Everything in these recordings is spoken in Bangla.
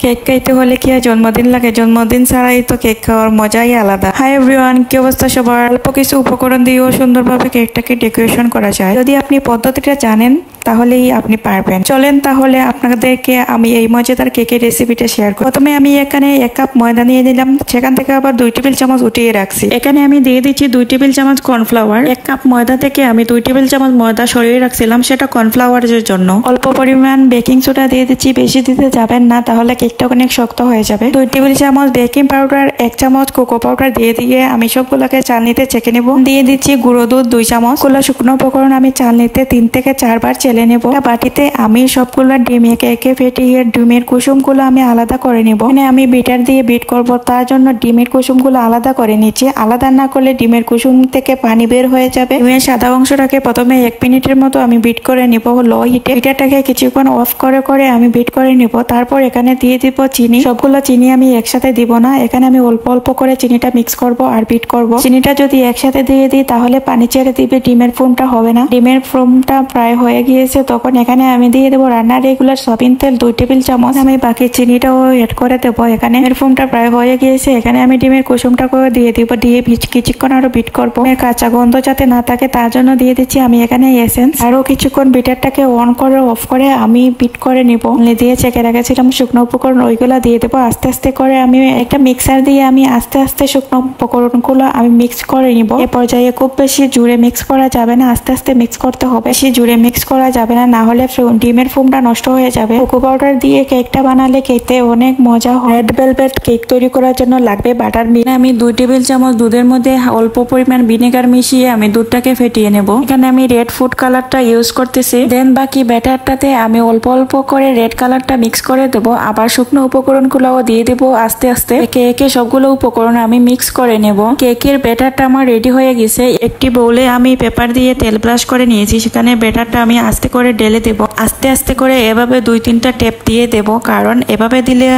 কেক খাইতে হলে কি আর জন্মদিন লাগে? জন্মদিন ছাড়াই তো কেক খাওয়ার মজাই আলাদা। হাই এভরিওয়ান, কি অবস্থা সবার? অল্প কিছু উপকরণ দিয়েও সুন্দরভাবে কেকটাকে ডেকোরেশন করা যায়। যদি আপনি পদ্ধতিটা জানেন তাহলেই আপনি পারবেন। চলেন তাহলে আপনাদেরকে আমি এই মজাদার কেকের রেসিপিটা শেয়ার করি। প্রথমে আমি এখানে 1 কাপ ময়দা নিয়ে নিলাম, সেখান থেকে আবার 2 টেবিল চামচ উঠিয়ে রাখছি। এখানে আমি দিয়ে দিচ্ছি 2 টেবিল চামচ কর্নফ্লাওয়ার। 1 কাপ ময়দা থেকে আমি 2 টেবিল চামচ ময়দা সরিয়ে রাখছিলাম, সেটা কর্নফ্লাওয়ারের জন্য। অল্প পরিমাণ বেকিং সোডা দিয়ে দিচ্ছি, বেশি দিতে যাবেন না, তাহলে কেকটা অনেক শক্ত হয়ে যাবে। 2 টেবিল চামচ বেকিং পাউডার, 1 চামচ কোকো পাউডার দিয়ে আমি সবগুলোকে চালনিতে চেকে নেব। দিয়ে দিচ্ছি গুঁড়ো দুধ 2 চামচ। গুলো শুকনো উপকরণ আমি চালনিতে 3 থেকে 4 বার চেলে নেব। বাটিতে আমি সবগুলো ডিম একে ফেটিয়ে ডিমের কুসুমগুলো আমি আলাদা করে নেব। মানে আমি বিটার দিয়ে বিট করব, তার জন্য ডিমের কুসুমগুলো আলাদা করে নিচ্ছি। আলাদা না করলে ডিমের কুসুম থেকে পানি বের হয়ে যাবে। ডিমের সাদা অংশটাকে প্রথমে 1 মিনিটের মতো আমি বিট করে নিব লো হিটে। হিটারটাকে কিছুক্ষণ অফ করে আমি বিট করে নিব। তারপর এখানে দিয়ে দিব চিনি। সবগুলো চিনি আমি একসাথে দিব না, এখানে আমি অল্প অল্প করে চিনিটা মিক্স করব আর বিট করব। চিনিটা যদি একসাথে দিয়ে দিই তাহলে পানি ছেড়ে দিবে, ডিমের ফোমটা হবে না। ডিমের ফোমটা প্রায় হয়ে গিয়েছে, তখন এখানে আমি দিয়ে দেবো রান্নার রেগুলার সয়াবিন তেল 2 টেবিল চামচ। আমি বাকি চিনিটাও এড করে দেবো। এখানে ডিমের ফোমটা প্রায় হয়ে গিয়েছে, এখানে আমি ডিমের কুসুমটা করে দিয়ে দিব। দিয়ে কিছুক্ষণ আরো বিট করবো। কাঁচা গন্ধ যাতে না থাকে তার জন্য দিয়ে দিচ্ছি আমি এখানে এসেন্স। আরো কিছুক্ষণ বিটারটাকে অন করে অফ করে আমি বিট করে নিব। দিয়ে চেকে রেখেছিলাম শুকনো উপকরণ, ওইগুলো দিয়ে দেবো। আস্তে আস্তে করে আমি একটা মিক্সার দিয়ে আমি আস্তে আস্তে শুকনো উপকরণগুলো আমি মিক্স করে নিব। এ পর্যায়ে খুব বেশি জুড়ে মিক্স করা যাবে না, আস্তে আস্তে মিক্স করতে হবে। বেশি জুড়ে মিক্স করা যাবে না, না হলে ডিমের ফোমটা নষ্ট হয়ে যাবে। কোকো পাউডার দিয়ে কেকটা বানালে খেতে অনেক মজা হয়। রেড ভেলভেট কেক তৈরি করার জন্য লাগবে বাটার মিল্ক। আমি 2 টেবিল চামচ দুধের মধ্যে অল্প পরিমাণ ভিনেগার মিশিয়ে আমি দুধটাকে ফেটিয়ে নেব। এখানে আমি রেড ফুড কালারটা ইউজ করতেছি। দেন বাকি ব্যাটারটাতে আমি অল্প অল্প করে রেড কালারটা মিক্স করে দেব। আবার শুকনো উপকরণগুলোও দিয়ে দেব আস্তে আস্তে। একে সবগুলো উপকরণ আমি মিক্স করে নেব। কেকের ব্যাটারটা আমার রেডি হয়ে গেছে। একটি বোলে আমি পেপার দিয়ে তেল ব্রাশ করে নিয়েছি, সেখানে ব্যাটারটা আমি আস্তে করে ঢেলে দেব। আস্তে আস্তে করে এভাবে 2-3টা টেপ দিয়ে দেব, কারণ এভাবে দিলে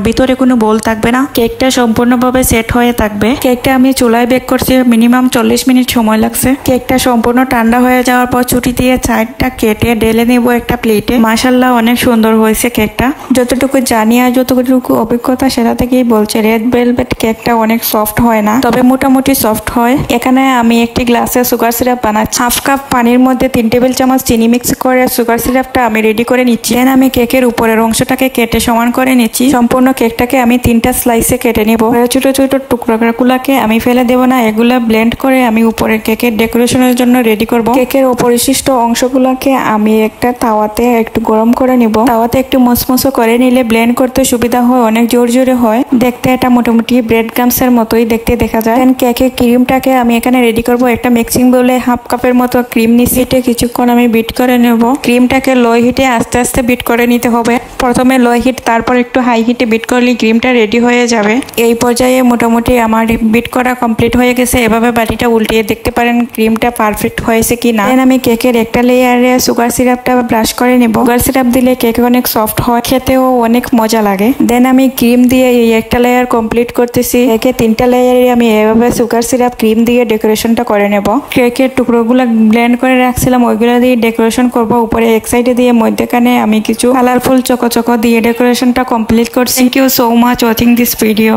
ভিতরে কোনো বোল থাকবে না, কেকটা সম্পূর্ণভাবে সেট হয়ে থাকবে। কেকটা আমি চুলায় বেক করছি, মিনিমাম 40 মিনিট সময় লাগছে। কেকটা সম্পূর্ণ ঠান্ডা হয়ে যাওয়ার পর ছুরি দিয়ে সাইডটা কেটে ঢেলে নেব একটা প্লেটে। মাশাআল্লাহ অনেক সুন্দর হয়েছে কেকটা। যতটুকু জানি আর যতটুকু অভিজ্ঞতা সেটা থেকেই বলছে, রেড ভেলভেট কেকটা অনেক সফট হয় না, তবে মোটামুটি সফট হয়। এখানে আমি একটি গ্লাসে সুগার সিরাপ বানাচ্ছি। 1/2 কাপ পানির মধ্যে 3 টেবিল চামচ চিনি মিক্স করে সুগার সিরাপটা আমি রেডি করে নিচ্ছি। দেন আমি কেকের উপরের অংশটাকে কেটে সমান করে নিচ্ছি। সম্পূর্ণ কেকটাকে আমি 3টা স্লাইসে কেটে নেব। ছোট ছোট টুকরাগুলোকে আমি ফেলে দেব না, এগুলা ব্লেন্ড করে আমি উপরের কেকের ডেকোরেশনের জন্য রেডি করব। কেকের অপরিশিষ্ট অংশগুলোকে আমি একটা তাওয়াতে একটু গরম করে নিব। তাওয়াতে একটু মসমসো করে নিলে ব্লেন্ড করতে সুবিধা হয়, অনেক জোরে হয়। দেখতে এটা মোটামুটি ব্রেড ক্রামসের মতোই দেখতে দেখা যায়। দেন কেকের ক্রিমটাকে আমি এখানে রেডি করব। একটা মিক্সিং বোলে 1/2 কাপের মতো ক্রিম নিচ্ছি। এটা কিছুক্ষণ আমি বিট করে নেব। ক্রিমটাকে লো হিটে আস্তে আস্তে বিট করে নিতে হবে। প্রথমে লো হিট, তারপর একটু হাই হিটে বিট করলে ক্রিমটা রেডি হয়ে যাবে। এই পর্যায়ে মোটামুটি আমার বিট করা কমপ্লিট হয়ে গেছে। এভাবে বাটিটা উল্টিয়ে দেখতে পারেন ক্রিমটা পারফেক্ট হয়েছে কি না। দেন আমি কেকের একটা লেয়ারে সুগার সিরাপটা ব্রাশ করে নেব। সুগার সিরাপ দিলে কেক অনেক সফট হয়, খেতেও অনেক মজা লাগে। দেন আমি ক্রিম দিয়ে এই একটা লেয়ার কমপ্লিট করতেছি। কেকের 3টা লেয়ারে আমি এভাবে সুগার সিরাপ ক্রিম দিয়ে ডেকোরেশনটা করে নেব। কেকের টুকরোগুলো ব্লেন্ড করে রাখছিলাম, ওইগুলো দিয়ে ডেকোরেশন করব। উপরে এক সাইডে দিয়ে মধ্যখানে আমি কিছু কালারফুল চকো দিয়ে ডেকোরেশনটা কমপ্লিট করছি। Thank you so much watching this video.